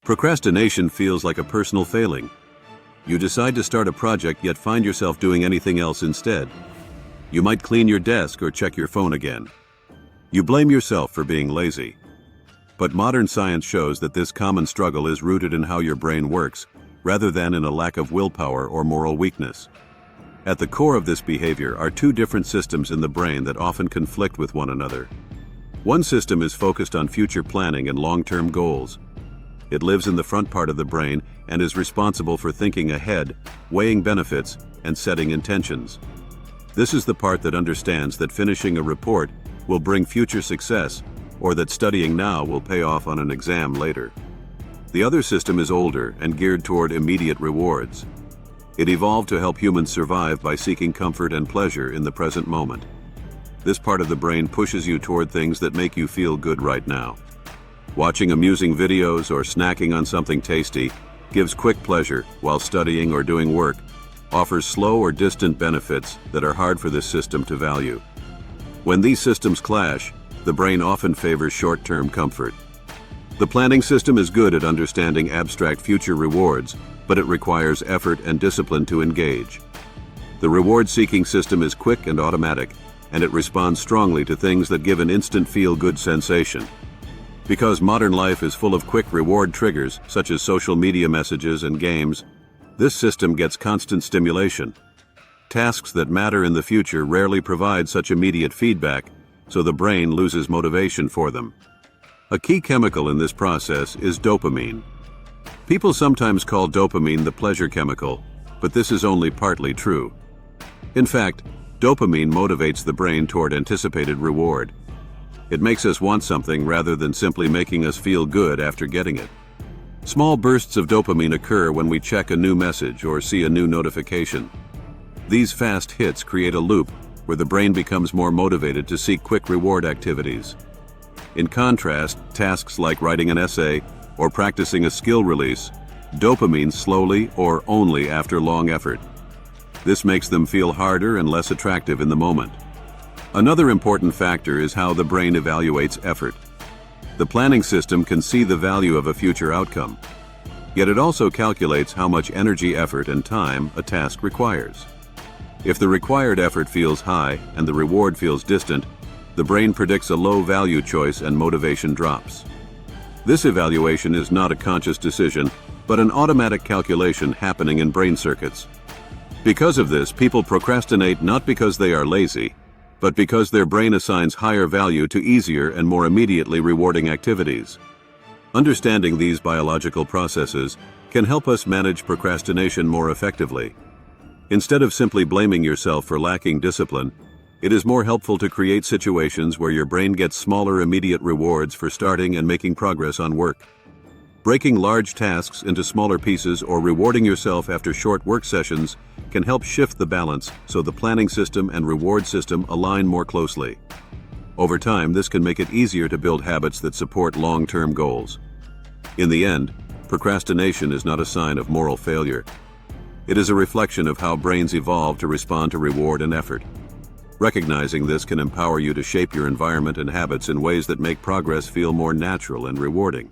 Procrastination feels like a personal failing. You decide to start a project yet find yourself doing anything else instead. You might clean your desk or check your phone again. You blame yourself for being lazy. But modern science shows that this common struggle is rooted in how your brain works, rather than in a lack of willpower or moral weakness. At the core of this behavior are two different systems in the brain that often conflict with one another. One system is focused on future planning and long-term goals. It lives in the front part of the brain and is responsible for thinking ahead, weighing benefits, and setting intentions. This is the part that understands that finishing a report will bring future success, or that studying now will pay off on an exam later. The other system is older and geared toward immediate rewards. It evolved to help humans survive by seeking comfort and pleasure in the present moment. This part of the brain pushes you toward things that make you feel good right now. Watching amusing videos or snacking on something tasty gives quick pleasure, while studying or doing work offers slow or distant benefits that are hard for this system to value. When these systems clash, the brain often favors short-term comfort. The planning system is good at understanding abstract future rewards, but it requires effort and discipline to engage. The reward-seeking system is quick and automatic, and it responds strongly to things that give an instant feel-good sensation. Because modern life is full of quick reward triggers, such as social media messages and games, this system gets constant stimulation. Tasks that matter in the future rarely provide such immediate feedback, so the brain loses motivation for them. A key chemical in this process is dopamine. People sometimes call dopamine the pleasure chemical, but this is only partly true. In fact, dopamine motivates the brain toward anticipated reward. It makes us want something rather than simply making us feel good after getting it. Small bursts of dopamine occur when we check a new message or see a new notification. These fast hits create a loop where the brain becomes more motivated to seek quick reward activities. In contrast, tasks like writing an essay or practicing a skill release dopamine slowly or only after long effort. This makes them feel harder and less attractive in the moment. Another important factor is how the brain evaluates effort. The planning system can see the value of a future outcome, yet it also calculates how much energy, effort, and time a task requires. If the required effort feels high and the reward feels distant, the brain predicts a low-value choice and motivation drops. This evaluation is not a conscious decision, but an automatic calculation happening in brain circuits. Because of this, people procrastinate not because they are lazy, but because their brain assigns higher value to easier and more immediately rewarding activities. Understanding these biological processes can help us manage procrastination more effectively. Instead of simply blaming yourself for lacking discipline, it is more helpful to create situations where your brain gets smaller immediate rewards for starting and making progress on work. Breaking large tasks into smaller pieces or rewarding yourself after short work sessions can help shift the balance so the planning system and reward system align more closely. Over time, this can make it easier to build habits that support long-term goals. In the end, procrastination is not a sign of moral failure. It is a reflection of how brains evolve to respond to reward and effort. Recognizing this can empower you to shape your environment and habits in ways that make progress feel more natural and rewarding.